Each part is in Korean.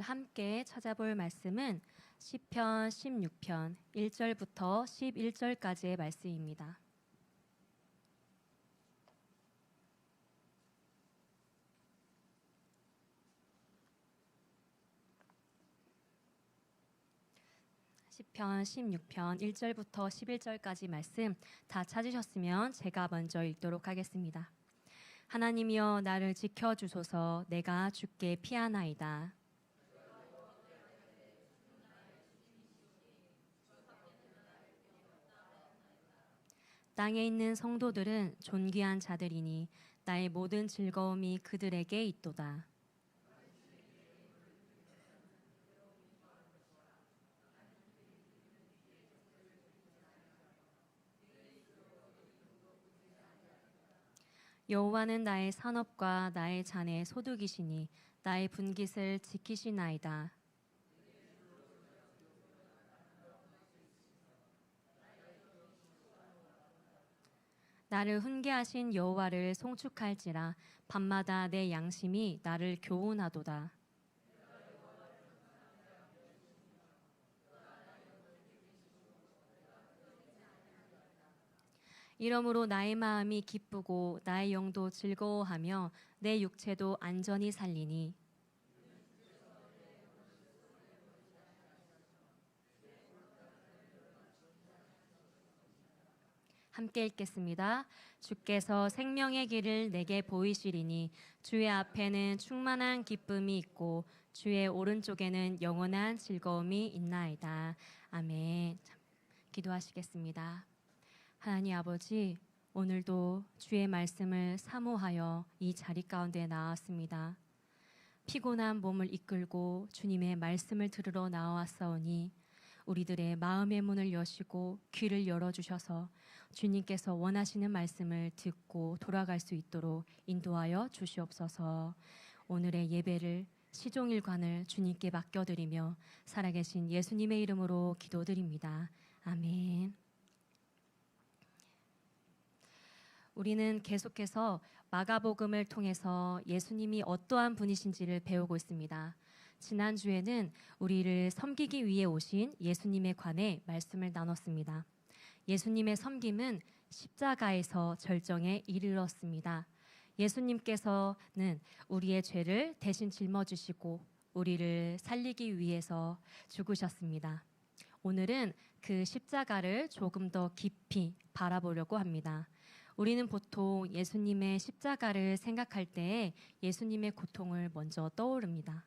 함께 찾아볼 말씀은 시편 16편 1절부터 11절까지의 말씀입니다. 시편 16편 1절부터 11절까지 말씀 다 찾으셨으면 제가 먼저 읽도록 하겠습니다. 하나님이여 나를 지켜주소서. 내가 주께 피하나이다. 땅에 있는 성도들은 존귀한 자들이니 나의 모든 즐거움이 그들에게 있도다. 여호와는 나의 산업과 나의 잔의 소득이시니 나의 분깃을 지키시나이다. 나를 훈계하신 여호와를 송축할지라. 밤마다 내 양심이 나를 교훈하도다. 이러므로 나의 마음이 기쁘고 나의 영도 즐거워하며 내 육체도 안전히 살리니 함께 읽겠습니다. 주께서 생명의 길을 내게 보이시리니 주의 앞에는 충만한 기쁨이 있고 주의 오른쪽에는 영원한 즐거움이 있나이다. 아멘. 기도하시겠습니다. 하나님 아버지, 오늘도 주의 말씀을 사모하여 이 자리 가운데 나왔습니다. 피곤한 몸을 이끌고 주님의 말씀을 들으러 나왔사오니 우리들의 마음의 문을 여시고 귀를 열어주셔서 주님께서 원하시는 말씀을 듣고 돌아갈 수 있도록 인도하여 주시옵소서. 오늘의 예배를 시종일관을 주님께 맡겨드리며 살아계신 예수님의 이름으로 기도드립니다. 아멘. 우리는 계속해서 마가복음을 통해서 예수님이 어떠한 분이신지를 배우고 있습니다. 지난주에는 우리를 섬기기 위해 오신 예수님에 관해 말씀을 나눴습니다. 예수님의 섬김은 십자가에서 절정에 이르렀습니다. 예수님께서는 우리의 죄를 대신 짊어지시고 우리를 살리기 위해서 죽으셨습니다. 오늘은 그 십자가를 조금 더 깊이 바라보려고 합니다. 우리는 보통 예수님의 십자가를 생각할 때 예수님의 고통을 먼저 떠오릅니다.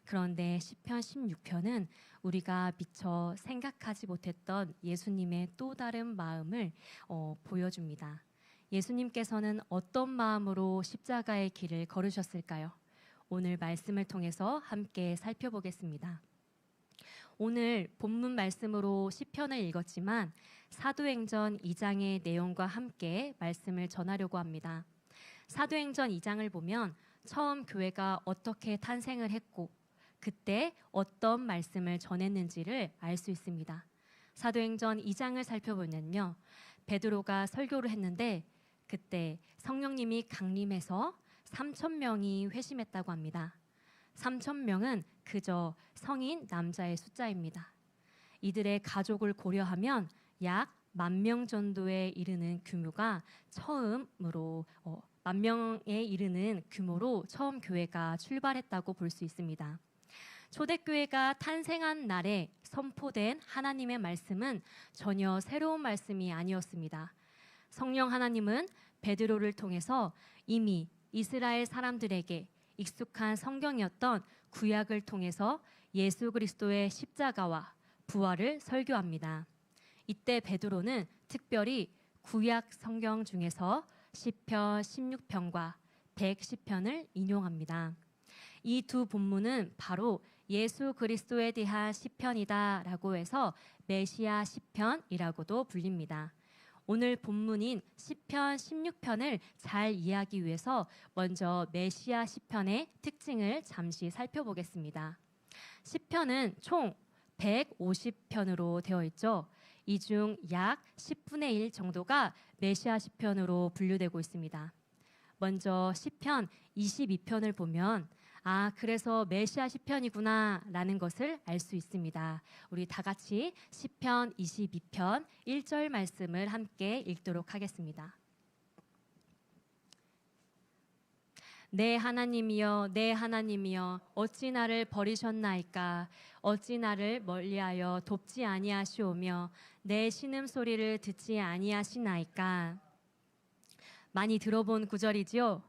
그런데 시편 16편은 우리가 미처 생각하지 못했던 예수님의 또 다른 마음을 보여줍니다. 예수님께서는 어떤 마음으로 십자가의 길을 걸으셨을까요? 오늘 말씀을 통해서 함께 살펴보겠습니다. 오늘 본문 말씀으로 시편을 읽었지만 사도행전 2장의 내용과 함께 말씀을 전하려고 합니다. 사도행전 2장을 보면 처음 교회가 어떻게 탄생을 했고 그때 어떤 말씀을 전했는지를 알 수 있습니다. 사도행전 2장을 살펴보면요, 베드로가 설교를 했는데 그때 성령님이 강림해서 3,000명이 회심했다고 합니다. 3,000명은 그저 성인 남자의 숫자입니다. 이들의 가족을 고려하면 약 10,000명 정도에 이르는 규모가 처음으로 10,000명에 이르는 규모로 처음 교회가 출발했다고 볼 수 있습니다. 초대교회가 탄생한 날에 선포된 하나님의 말씀은 전혀 새로운 말씀이 아니었습니다. 성령 하나님은 베드로를 통해서 이미 이스라엘 사람들에게 익숙한 성경이었던 구약을 통해서 예수 그리스도의 십자가와 부활을 설교합니다. 이때 베드로는 특별히 구약 성경 중에서 시편 16편과 110편을 인용합니다. 이 두 본문은 바로 예수 그리스도에 대한 시편이다라고 해서 메시아 시편이라고도 불립니다. 오늘 본문인 시편 16편을 잘 이해하기 위해서 먼저 메시아 시편의 특징을 잠시 살펴보겠습니다. 시편은 총 150편으로 되어 있죠. 이 중 약 10분의 1 정도가 메시아 시편으로 분류되고 있습니다. 먼저 시편 22편을 보면 아, 그래서 메시아 시편이구나 라는 것을 알 수 있습니다. 우리 다 같이 시편 22편 1절 말씀을 함께 읽도록 하겠습니다. 내 하나님이여, 내 하나님이여, 어찌 나를 버리셨나이까? 어찌 나를 멀리하여 돕지 아니하시오며 내 신음소리를 듣지 아니하시나이까? 많이 들어본 구절이지요?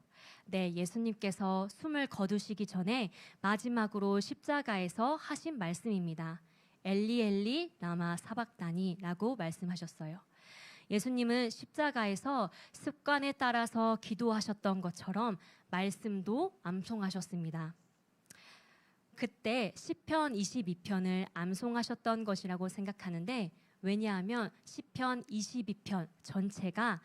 네, 예수님께서 숨을 거두시기 전에 마지막으로 십자가에서 하신 말씀입니다. 엘리 엘리 라마 사박다니라고 말씀하셨어요. 예수님은 십자가에서 습관에 따라서 기도하셨던 것처럼 말씀도 암송하셨습니다. 그때 시편 22편을 암송하셨던 것이라고 생각하는데, 왜냐하면 시편 22편 전체가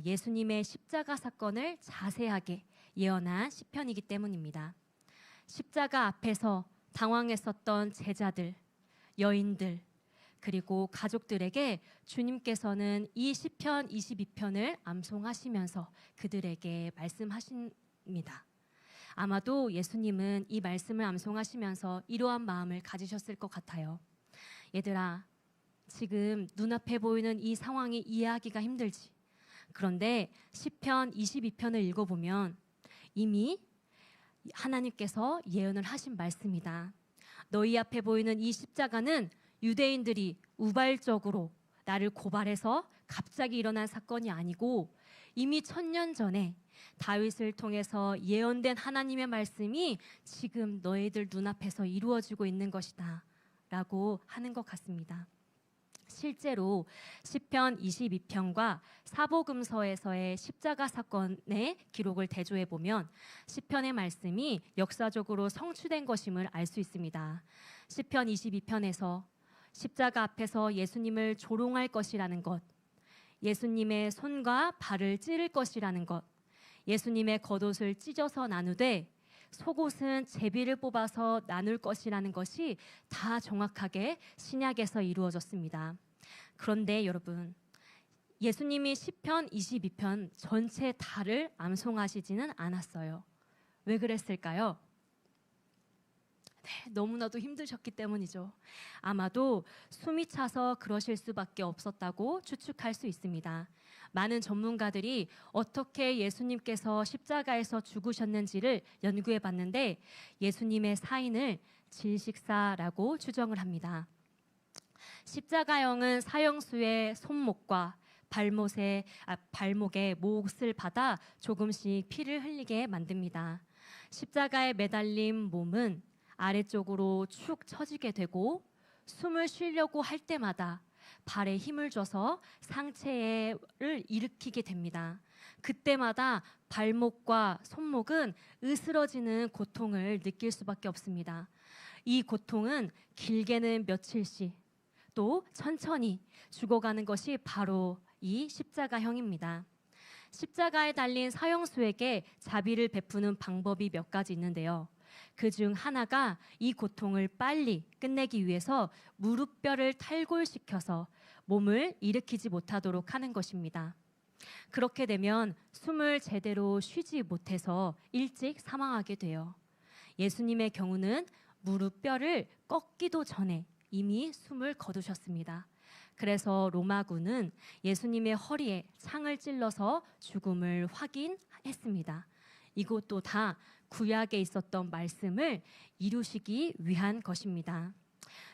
예수님의 십자가 사건을 자세하게 예언한 시편이기 때문입니다. 십자가 앞에서 당황했었던 제자들, 여인들, 그리고 가족들에게 주님께서는 이 시편 22편을 암송하시면서 그들에게 말씀하십니다. 아마도 예수님은 이 말씀을 암송하시면서 이러한 마음을 가지셨을 것 같아요. 얘들아, 지금 눈앞에 보이는 이 상황이 이해하기가 힘들지. 그런데 시편 22편을 읽어보면 이미 하나님께서 예언을 하신 말씀이다. 너희 앞에 보이는 이 십자가는 유대인들이 우발적으로 나를 고발해서 갑자기 일어난 사건이 아니고 이미 1000년 전에 다윗을 통해서 예언된 하나님의 말씀이 지금 너희들 눈앞에서 이루어지고 있는 것이다 라고 하는 것 같습니다. 실제로 시편 22편과 사복음서에서의 십자가 사건의 기록을 대조해 보면 시편의 말씀이 역사적으로 성취된 것임을 알 수 있습니다. 시편 22편에서 십자가 앞에서 예수님을 조롱할 것이라는 것, 예수님의 손과 발을 찌를 것이라는 것, 예수님의 겉옷을 찢어서 나누되 속옷은 제비를 뽑아서 나눌 것이라는 것이 다 정확하게 신약에서 이루어졌습니다. 그런데 여러분, 예수님이 시편 22편 전체 다를 암송하시지는 않았어요. 왜 그랬을까요? 네, 너무나도 힘드셨기 때문이죠. 아마도 숨이 차서 그러실 수밖에 없었다고 추측할 수 있습니다. 많은 전문가들이 어떻게 예수님께서 십자가에서 죽으셨는지를 연구해 봤는데 예수님의 사인을 질식사라고 추정을 합니다. 십자가형은 사형수의 손목과 발목에 못을 받아 조금씩 피를 흘리게 만듭니다. 십자가에 매달린 몸은 아래쪽으로 축 처지게 되고 숨을 쉬려고 할 때마다 발에 힘을 줘서 상체를 일으키게 됩니다. 그때마다 발목과 손목은 으스러지는 고통을 느낄 수밖에 없습니다. 이 고통은 길게는 며칠씩 또 천천히 죽어가는 것이 바로 이 십자가형입니다. 십자가에 달린 사형수에게 자비를 베푸는 방법이 몇 가지 있는데요. 그중 하나가 이 고통을 빨리 끝내기 위해서 무릎뼈를 탈골시켜서 몸을 일으키지 못하도록 하는 것입니다. 그렇게 되면 숨을 제대로 쉬지 못해서 일찍 사망하게 돼요. 예수님의 경우는 무릎뼈를 꺾기도 전에 이미 숨을 거두셨습니다. 그래서 로마군은 예수님의 허리에 창을 찔러서 죽음을 확인했습니다. 이것도 다 구약에 있었던 말씀을 이루시기 위한 것입니다.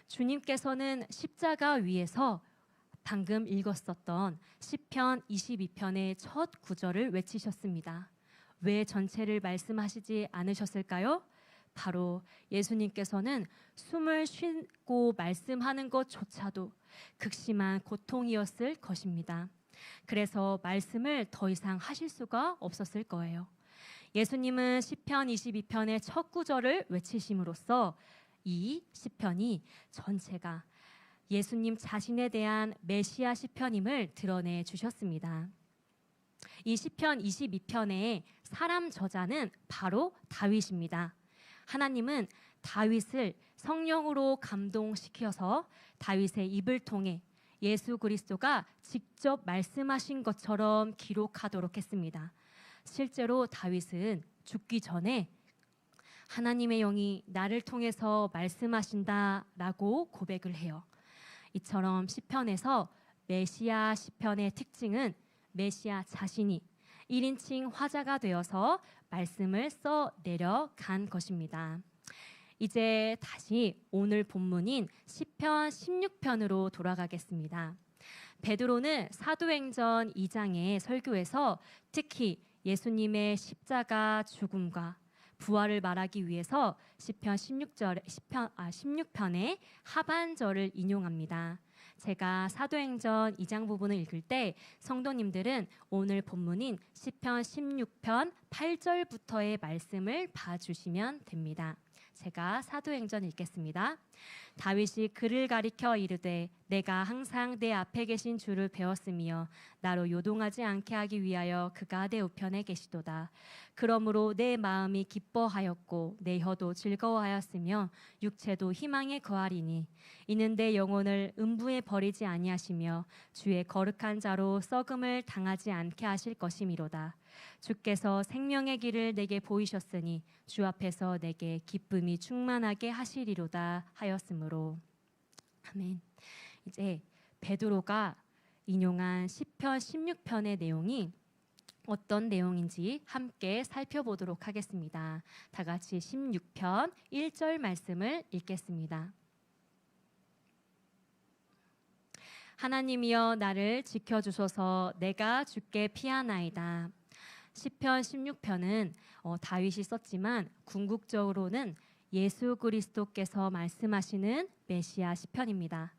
주님께서는 십자가 위에서 방금 읽었었던 시편 22편의 첫 구절을 외치셨습니다. 왜 전체를 말씀하시지 않으셨을까요? 바로 예수님께서는 숨을 쉬고 말씀하는 것조차도 극심한 고통이었을 것입니다. 그래서 말씀을 더 이상 하실 수가 없었을 거예요. 예수님은 시편 22편의 첫 구절을 외치심으로써 이 시편이 전체가 예수님 자신에 대한 메시아 시편임을 드러내 주셨습니다. 이 시편 22편의 사람 저자는 바로 다윗입니다. 하나님은 다윗을 성령으로 감동시켜서 다윗의 입을 통해 예수 그리스도가 직접 말씀하신 것처럼 기록하도록 했습니다. 실제로 다윗은 죽기 전에 하나님의 영이 나를 통해서 말씀하신다라고 고백을 해요. 이처럼 시편에서 메시아 시편의 특징은 메시아 자신이 1인칭 화자가 되어서 말씀을 써 내려간 것입니다. 이제 다시 오늘 본문인 시편 16편으로 돌아가겠습니다. 베드로는 사도행전 2장의 설교에서 특히 예수님의 십자가 죽음과 부활을 말하기 위해서 시편 16편의 하반절을 인용합니다. 제가 사도행전 2장 부분을 읽을 때 성도님들은 오늘 본문인 시편 16편 8절부터의 말씀을 봐주시면 됩니다. 제가 사도행전 읽겠습니다. 다윗이 그를 가리켜 이르되 내가 항상 내 앞에 계신 주를 배웠으며 나로 요동하지 않게 하기 위하여 그가 내 우편에 계시도다. 그러므로 내 마음이 기뻐하였고 내 혀도 즐거워하였으며 육체도 희망에 거하리니 이는 내 영혼을 음부에 버리지 아니하시며 주의 거룩한 자로 썩음을 당하지 않게 하실 것이미로다. 주께서 생명의 길을 내게 보이셨으니 주 앞에서 내게 기쁨이 충만하게 하시리로다 하였으므로. 아멘. 이제 베드로가 인용한 시편 16편의 내용이 어떤 내용인지 함께 살펴보도록 하겠습니다. 다 같이 16편 1절 말씀을 읽겠습니다. 하나님이여 나를 지켜주소서 내가 주께 피하나이다. 시편 16편은 다윗이 썼지만 궁극적으로는 예수 그리스도께서 말씀하시는 메시아 시편입니다.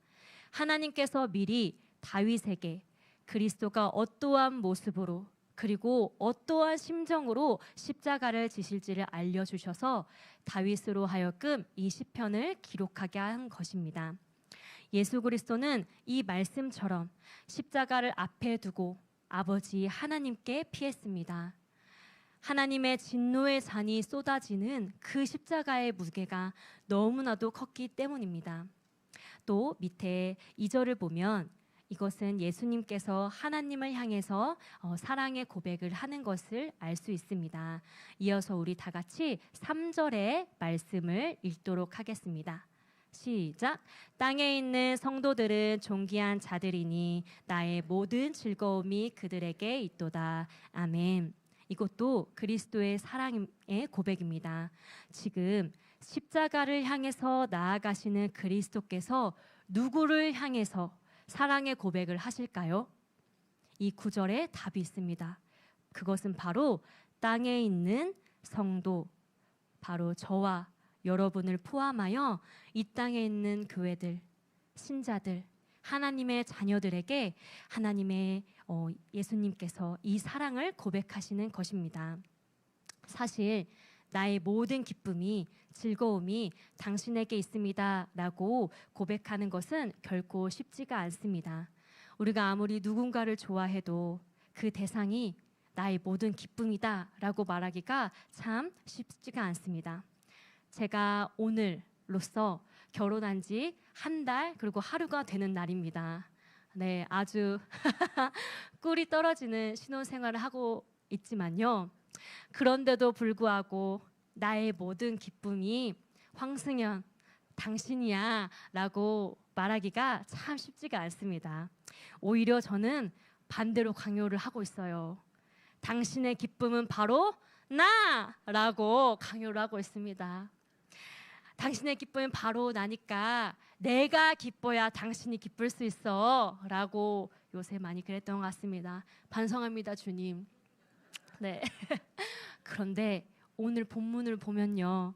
하나님께서 미리 다윗에게 그리스도가 어떠한 모습으로 그리고 어떠한 심정으로 십자가를 지실지를 알려주셔서 다윗으로 하여금 이 시편을 기록하게 한 것입니다. 예수 그리스도는 이 말씀처럼 십자가를 앞에 두고 아버지 하나님께 피했습니다. 하나님의 진노의 잔이 쏟아지는 그 십자가의 무게가 너무나도 컸기 때문입니다. 또 밑에 2절을 보면 이것은 예수님께서 하나님을 향해서 사랑의 고백을 하는 것을 알 수 있습니다. 이어서 우리 다 같이 3절의 말씀을 읽도록 하겠습니다. 시작. 땅에 있는 성도들은 존귀한 자들이니 나의 모든 즐거움이 그들에게 있도다. 아멘. 이것도 그리스도의 사랑의 고백입니다. 지금 십자가를 향해서 나아가시는 그리스도께서 누구를 향해서 사랑의 고백을 하실까요? 이 구절에 답이 있습니다. 그것은 바로 땅에 있는 성도, 바로 저와 여러분을 포함하여 이 땅에 있는 교회들, 신자들, 하나님의 자녀들에게 하나님의 예수님께서 이 사랑을 고백하시는 것입니다. 사실 나의 모든 기쁨이 즐거움이 당신에게 있습니다 라고 고백하는 것은 결코 쉽지가 않습니다. 우리가 아무리 누군가를 좋아해도 그 대상이 나의 모든 기쁨이다 라고 말하기가 참 쉽지가 않습니다. 제가 오늘로써 결혼한 지 한 달 그리고 하루가 되는 날입니다. 네, 아주 꿀이 떨어지는 신혼생활을 하고 있지만요. 그런데도 불구하고 나의 모든 기쁨이 황승연 당신이야 라고 말하기가 참 쉽지가 않습니다. 오히려 저는 반대로 강요를 하고 있어요. 당신의 기쁨은 바로 나라고 강요를 하고 있습니다. 당신의 기쁨은 바로 나니까 내가 기뻐야 당신이 기쁠 수 있어 라고 요새 많이 그랬던 것 같습니다. 반성합니다, 주님. 네. 그런데 오늘 본문을 보면요,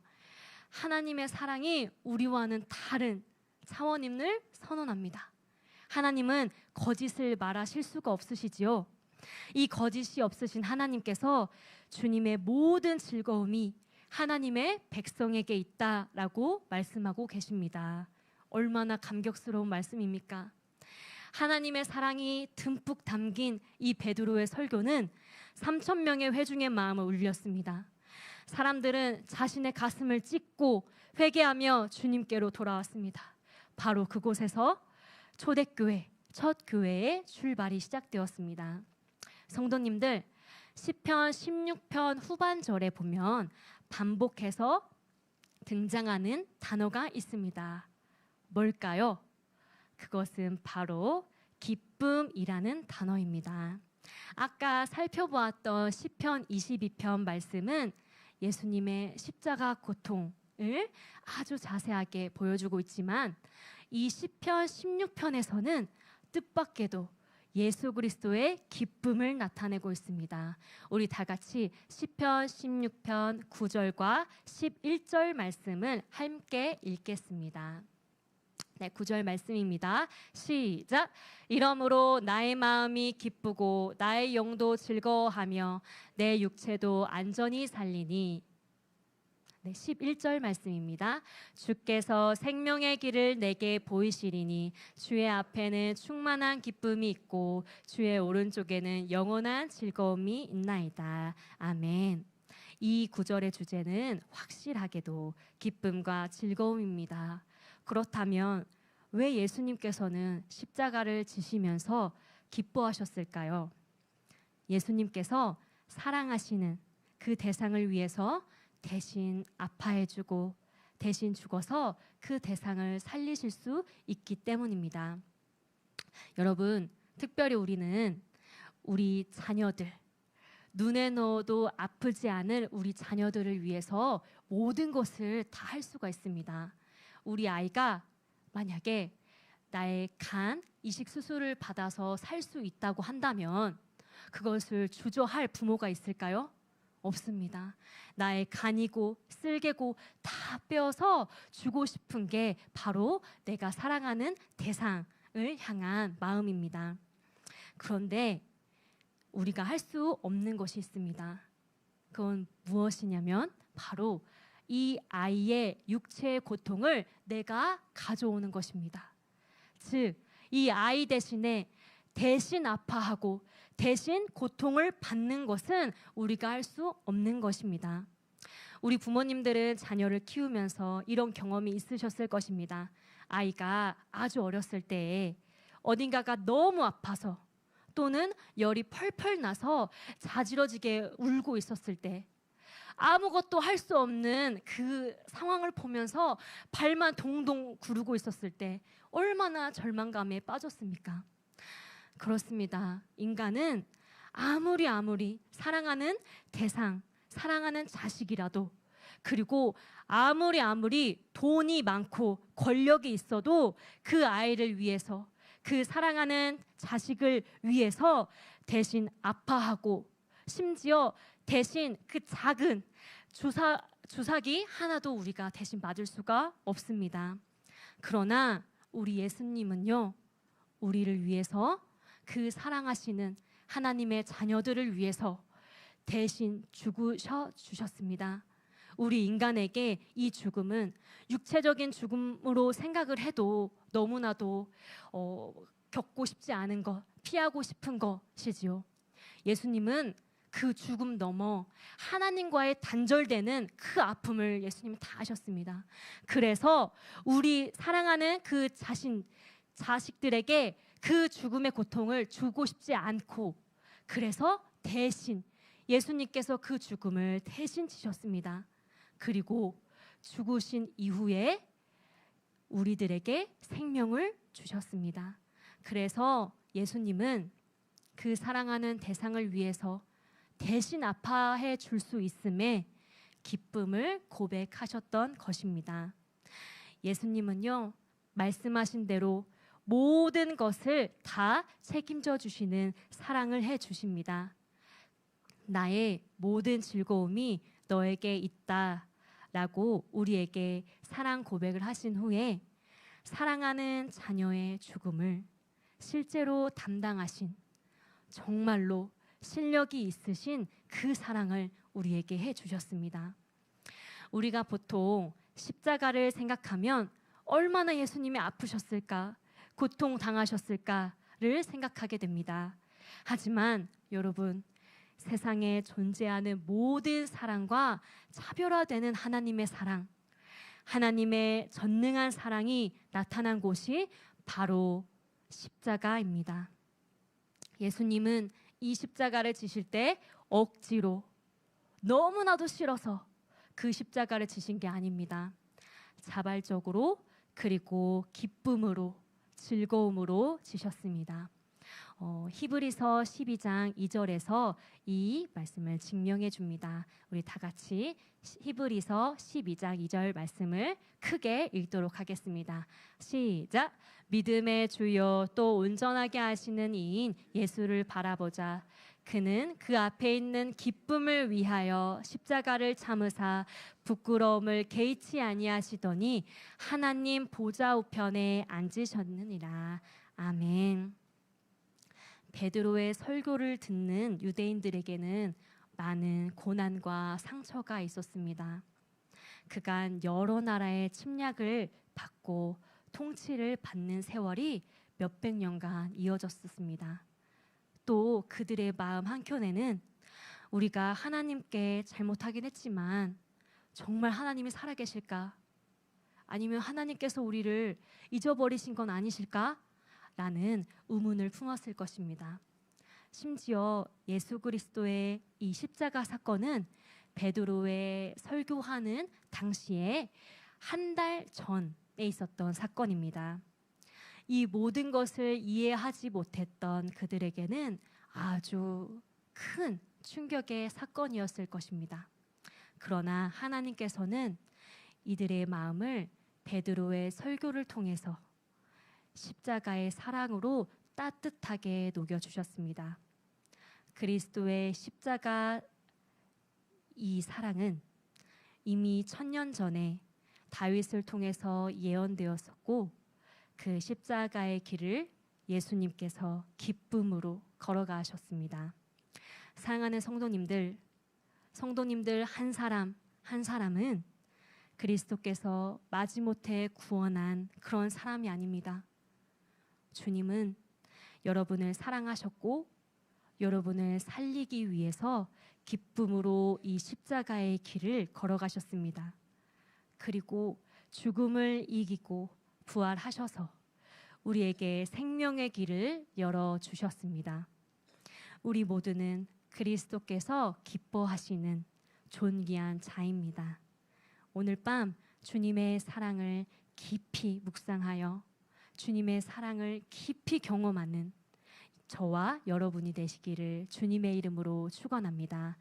하나님의 사랑이 우리와는 다른 차원임을 선언합니다. 하나님은 거짓을 말하실 수가 없으시지요. 이 거짓이 없으신 하나님께서 주님의 모든 즐거움이 하나님의 백성에게 있다라고 말씀하고 계십니다. 얼마나 감격스러운 말씀입니까? 하나님의 사랑이 듬뿍 담긴 이 베드로의 설교는 3,000명의 회중의 마음을 울렸습니다. 사람들은 자신의 가슴을 찢고 회개하며 주님께로 돌아왔습니다. 바로 그곳에서 초대교회, 첫 교회의 출발이 시작되었습니다. 성도님들, 시편 16편 후반절에 보면 반복해서 등장하는 단어가 있습니다. 뭘까요? 그것은 바로 기쁨이라는 단어입니다. 아까 살펴보았던 시편 22편 말씀은 예수님의 십자가 고통을 아주 자세하게 보여주고 있지만 이 시편 16편에서는 뜻밖에도 예수 그리스도의 기쁨을 나타내고 있습니다. 우리 다 같이 시편 16편 9절과 11절 말씀을 함께 읽겠습니다. 네, 9절 말씀입니다. 시작. 이러므로 나의 마음이 기쁘고 나의 영도 즐거워하며 내 육체도 안전히 살리니. 네, 11절 말씀입니다. 주께서 생명의 길을 내게 보이시리니 주의 앞에는 충만한 기쁨이 있고 주의 오른쪽에는 영원한 즐거움이 있나이다. 아멘. 이 구절의 주제는 확실하게도 기쁨과 즐거움입니다. 그렇다면 왜 예수님께서는 십자가를 지시면서 기뻐하셨을까요? 예수님께서 사랑하시는 그 대상을 위해서 대신 아파해주고 대신 죽어서 그 대상을 살리실 수 있기 때문입니다. 여러분, 특별히 우리는 우리 자녀들, 눈에 넣어도 아프지 않을 우리 자녀들을 위해서 모든 것을 다 할 수가 있습니다. 우리 아이가 만약에 나의 간 이식 수술을 받아서 살 수 있다고 한다면 그것을 주저할 부모가 있을까요? 없습니다. 나의 간이고 쓸개고 다 빼어서 주고 싶은 게 바로 내가 사랑하는 대상을 향한 마음입니다. 그런데 우리가 할 수 없는 것이 있습니다. 그건 무엇이냐면 바로 이 아이의 육체의 고통을 내가 가져오는 것입니다. 즉, 이 아이 대신 아파하고 대신 고통을 받는 것은 우리가 할 수 없는 것입니다. 우리 부모님들은 자녀를 키우면서 이런 경험이 있으셨을 것입니다. 아이가 아주 어렸을 때에 어딘가가 너무 아파서 또는 열이 펄펄 나서 자지러지게 울고 있었을 때 아무것도 할 수 없는 그 상황을 보면서 발만 동동 구르고 있었을 때 얼마나 절망감에 빠졌습니까? 그렇습니다. 인간은 아무리 사랑하는 대상, 사랑하는 자식이라도 그리고 아무리 돈이 많고 권력이 있어도 그 아이를 위해서 그 사랑하는 자식을 위해서 대신 아파하고 심지어 대신 그 작은 주사기 하나도 우리가 대신 맞을 수가 없습니다. 그러나 우리 예수님은요, 우리를 위해서 그 사랑하시는 하나님의 자녀들을 위해서 대신 죽으셔 주셨습니다. 우리 인간에게 이 죽음은 육체적인 죽음으로 생각을 해도 너무나도 겪고 싶지 않은 것, 피하고 싶은 것이지요. 예수님은 그 죽음 넘어 하나님과의 단절되는 그 아픔을 예수님은 다 하셨습니다. 그래서 우리 사랑하는 그 자식들에게 그 죽음의 고통을 주고 싶지 않고 그래서 대신 예수님께서 그 죽음을 대신 지셨습니다. 그리고 죽으신 이후에 우리들에게 생명을 주셨습니다. 그래서 예수님은 그 사랑하는 대상을 위해서 대신 아파해 줄 수 있음에 기쁨을 고백하셨던 것입니다. 예수님은요, 말씀하신 대로 모든 것을 다 책임져 주시는 사랑을 해 주십니다. 나의 모든 즐거움이 너에게 있다라고 우리에게 사랑 고백을 하신 후에 사랑하는 자녀의 죽음을 실제로 담당하신 정말로 실력이 있으신 그 사랑을 우리에게 해 주셨습니다. 우리가 보통 십자가를 생각하면 얼마나 예수님이 아프셨을까, 고통 당하셨을까를 생각하게 됩니다. 하지만 여러분, 세상에 존재하는 모든 사랑과 차별화되는 하나님의 사랑, 하나님의 전능한 사랑이 나타난 곳이 바로 십자가입니다. 예수님은 이 십자가를 지실 때 억지로 너무나도 싫어서 그 십자가를 지신 게 아닙니다. 자발적으로 그리고 기쁨으로 즐거움으로 지셨습니다. 히브리서 12장 2절에서 이 말씀을 증명해 줍니다. 우리 다 같이 히브리서 12장 2절 말씀을 크게 읽도록 하겠습니다. 시작. 믿음의 주요 또 온전하게 하시는 이인 예수를 바라보자. 그는 그 앞에 있는 기쁨을 위하여 십자가를 참으사 부끄러움을 개의치 아니하시더니 하나님 보좌 우편에 앉으셨느니라. 아멘. 베드로의 설교를 듣는 유대인들에게는 많은 고난과 상처가 있었습니다. 그간 여러 나라의 침략을 받고 통치를 받는 세월이 몇백 년간 이어졌습니다. 또 그들의 마음 한켠에는 우리가 하나님께 잘못하긴 했지만 정말 하나님이 살아계실까? 아니면 하나님께서 우리를 잊어버리신 건 아니실까? 라는 의문을 품었을 것입니다. 심지어 예수 그리스도의 이 십자가 사건은 베드로의 설교하는 당시에 한 달 전에 있었던 사건입니다. 이 모든 것을 이해하지 못했던 그들에게는 아주 큰 충격의 사건이었을 것입니다. 그러나 하나님께서는 이들의 마음을 베드로의 설교를 통해서 십자가의 사랑으로 따뜻하게 녹여주셨습니다. 그리스도의 십자가 이 사랑은 이미 1000년 전에 다윗을 통해서 예언되었었고 그 십자가의 길을 예수님께서 기쁨으로 걸어가셨습니다. 사랑하는 성도님들 한 사람 한 사람은 그리스도께서 마지못해 구원한 그런 사람이 아닙니다. 주님은 여러분을 사랑하셨고 여러분을 살리기 위해서 기쁨으로 이 십자가의 길을 걸어가셨습니다. 그리고 죽음을 이기고 부활하셔서 우리에게 생명의 길을 열어주셨습니다. 우리 모두는 그리스도께서 기뻐하시는 존귀한 자입니다. 오늘 밤 주님의 사랑을 깊이 묵상하여 주님의 사랑을 깊이 경험하는 저와 여러분이 되시기를 주님의 이름으로 축원합니다.